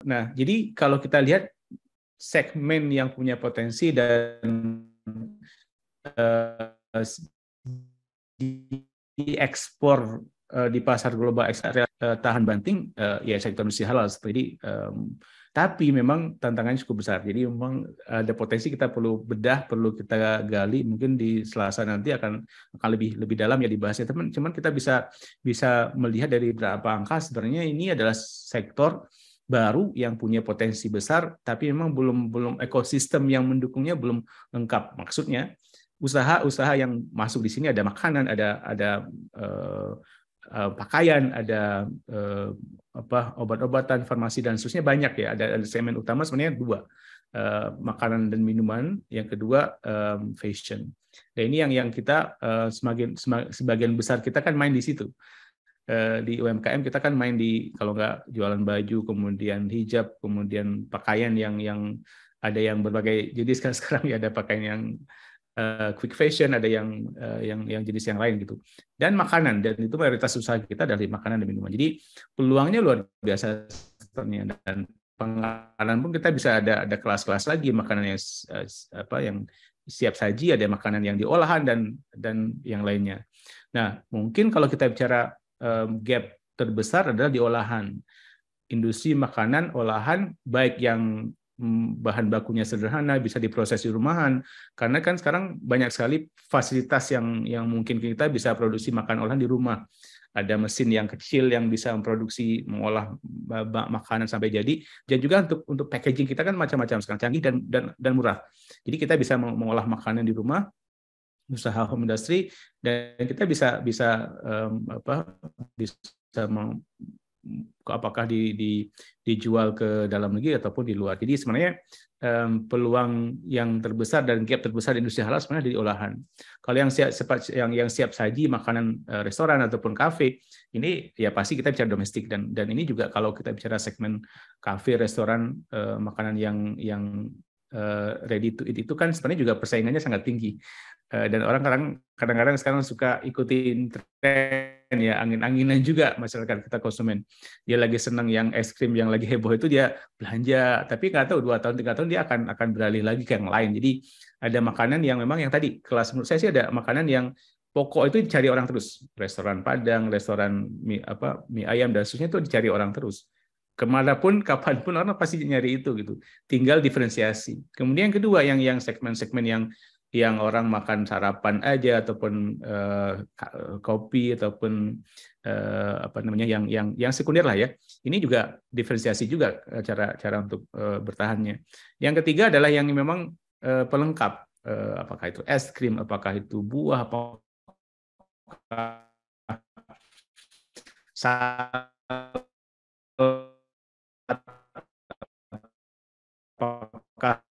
Nah, jadi kalau kita lihat segmen yang punya potensi dan diekspor di pasar global tahan banting, ya sektor industri halal. Jadi, tapi memang tantangannya cukup besar. Jadi memang ada potensi kita perlu bedah, perlu kita gali. Mungkin di Selasa nanti akan lebih dalam ya dibahasnya. Cuman kita bisa melihat dari beberapa angka sebenarnya ini adalah sektor baru yang punya potensi besar, tapi memang belum ekosistem yang mendukungnya belum lengkap. Maksudnya usaha-usaha yang masuk di sini ada makanan, ada pakaian, ada obat-obatan, farmasi dan seterusnya banyak ya. Ada segmen utama sebenarnya dua, makanan dan minuman. Yang kedua fashion. Dan ini yang kita sebagian besar kita kan main di situ. Di UMKM kita kan main di, kalau nggak jualan baju, kemudian hijab, kemudian pakaian yang ada yang berbagai jenis kan sekarang ya, ada pakaian yang quick fashion, ada yang jenis yang lain gitu, dan makanan, dan itu mayoritas usaha kita dari makanan dan minuman. Jadi peluangnya luar biasa sebenarnya, dan pengenalan pun kita bisa ada kelas-kelas lagi, makanan yang siap saji, ada makanan yang diolahan dan yang lainnya. Nah, mungkin kalau kita bicara gap terbesar adalah di olahan. Industri makanan olahan, baik yang bahan bakunya sederhana, bisa diproses di rumahan, karena kan sekarang banyak sekali fasilitas yang mungkin kita bisa produksi makan olahan di rumah. Ada mesin yang kecil yang bisa mengolah makanan sampai jadi, dan juga untuk packaging kita kan macam-macam sekarang, canggih dan murah. Jadi kita bisa mengolah makanan di rumah, usaha home industry, dan kita bisa apakah dijual ke dalam negeri ataupun di luar. Jadi sebenarnya peluang yang terbesar dan gap terbesar di industri halal sebenarnya di olahan. Kalau yang siap saji, makanan restoran ataupun kafe, ini ya pasti kita bicara domestik, dan ini juga kalau kita bicara segmen kafe, restoran, makanan yang ready to eat itu kan sebenarnya juga persaingannya sangat tinggi. Dan orang kadang-kadang sekarang suka ikutin tren ya, angin-anginan juga masyarakat kita konsumen. Dia lagi senang yang es krim yang lagi heboh itu, dia belanja, tapi nggak tahu 2 tahun 3 tahun dia akan beralih lagi ke yang lain. Jadi ada makanan yang memang yang tadi kelas, menurut saya sih ada makanan yang pokok itu dicari orang terus. Restoran Padang, restoran mie ayam dan seterusnya itu dicari orang terus. Kemanapun, kapanpun orang pasti nyari itu gitu. Tinggal diferensiasi. Kemudian yang kedua yang segmen-segmen yang orang makan sarapan aja, ataupun kopi, ataupun yang sekunder lah ya. Ini juga diferensiasi juga cara untuk bertahannya. Yang ketiga adalah yang memang pelengkap, apakah itu es krim, apakah itu buah, apakah apakah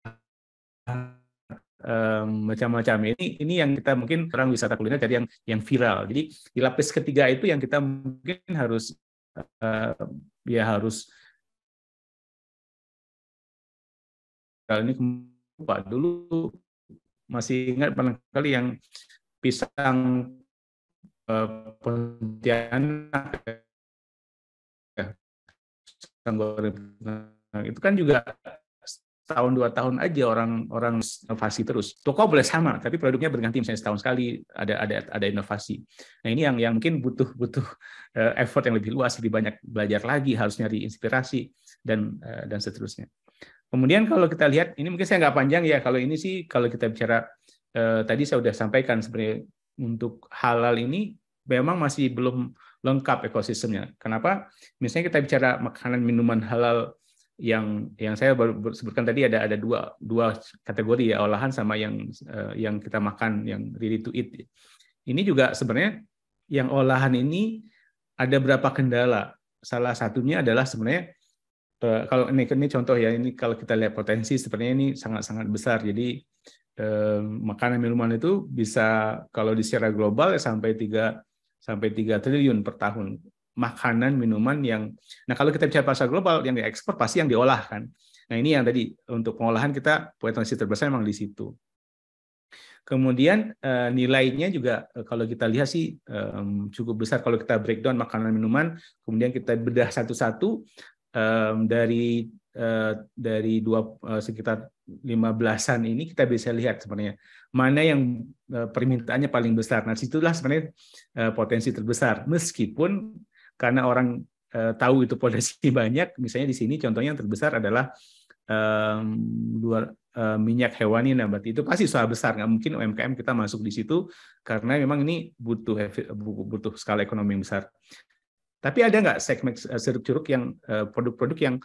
macam-macam. Ini yang kita mungkin orang wisata kuliner cari yang viral. Jadi di lapis ketiga itu yang kita mungkin harus kali ini Pak dulu masih ingat barangkali yang pisang Pontianak ya, pisang goreng itu kan juga setahun 2 tahun aja orang inovasi terus. Toko boleh sama, tapi produknya berganti, misalnya setahun sekali ada inovasi. Nah ini yang mungkin butuh effort yang lebih luas, lebih banyak belajar lagi, harus nyari inspirasi dan seterusnya. Kemudian kalau kita lihat, ini mungkin saya nggak panjang ya, kalau ini sih kalau kita bicara tadi saya sudah sampaikan sebenarnya untuk halal ini memang masih belum lengkap ekosistemnya. Kenapa? Misalnya kita bicara makanan minuman halal yang saya baru sebutkan tadi, ada dua kategori ya, olahan sama yang kita makan yang ready to eat. Ini juga sebenarnya yang olahan ini ada berapa kendala. Salah satunya adalah sebenarnya kalau ini contoh ya, ini kalau kita lihat potensi sebenarnya ini sangat-sangat besar. Jadi makanan minuman itu bisa kalau di secara global sampai 3 triliun per tahun. Makanan, minuman nah kalau kita bicara pasar global, yang diekspor pasti yang diolah kan. Nah ini yang tadi untuk pengolahan kita potensi terbesar memang di situ. Kemudian nilainya juga kalau kita lihat sih cukup besar kalau kita breakdown makanan minuman, kemudian kita bedah satu-satu dari dari sekitar 15-an ini kita bisa lihat sebenarnya mana yang permintaannya paling besar. Nah, situlah sebenarnya potensi terbesar. Meskipun karena orang tahu itu potensi banyak, misalnya di sini contohnya yang terbesar adalah minyak hewani nabati, itu pasti usaha besar, nggak mungkin UMKM kita masuk di situ karena memang ini butuh skala ekonomi yang besar. Tapi ada nggak segmen sirup curug yang produk-produk yang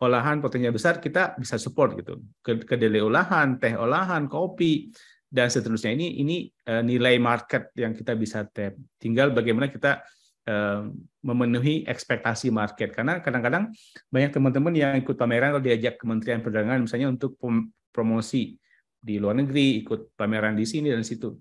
olahan potensinya besar kita bisa support gitu, kedelai olahan, teh olahan, kopi dan seterusnya. Ini nilai market yang kita bisa tap. Tinggal bagaimana kita memenuhi ekspektasi market, karena kadang-kadang banyak teman-teman yang ikut pameran atau diajak Kementerian Perdagangan misalnya untuk promosi di luar negeri, ikut pameran di sini dan situ.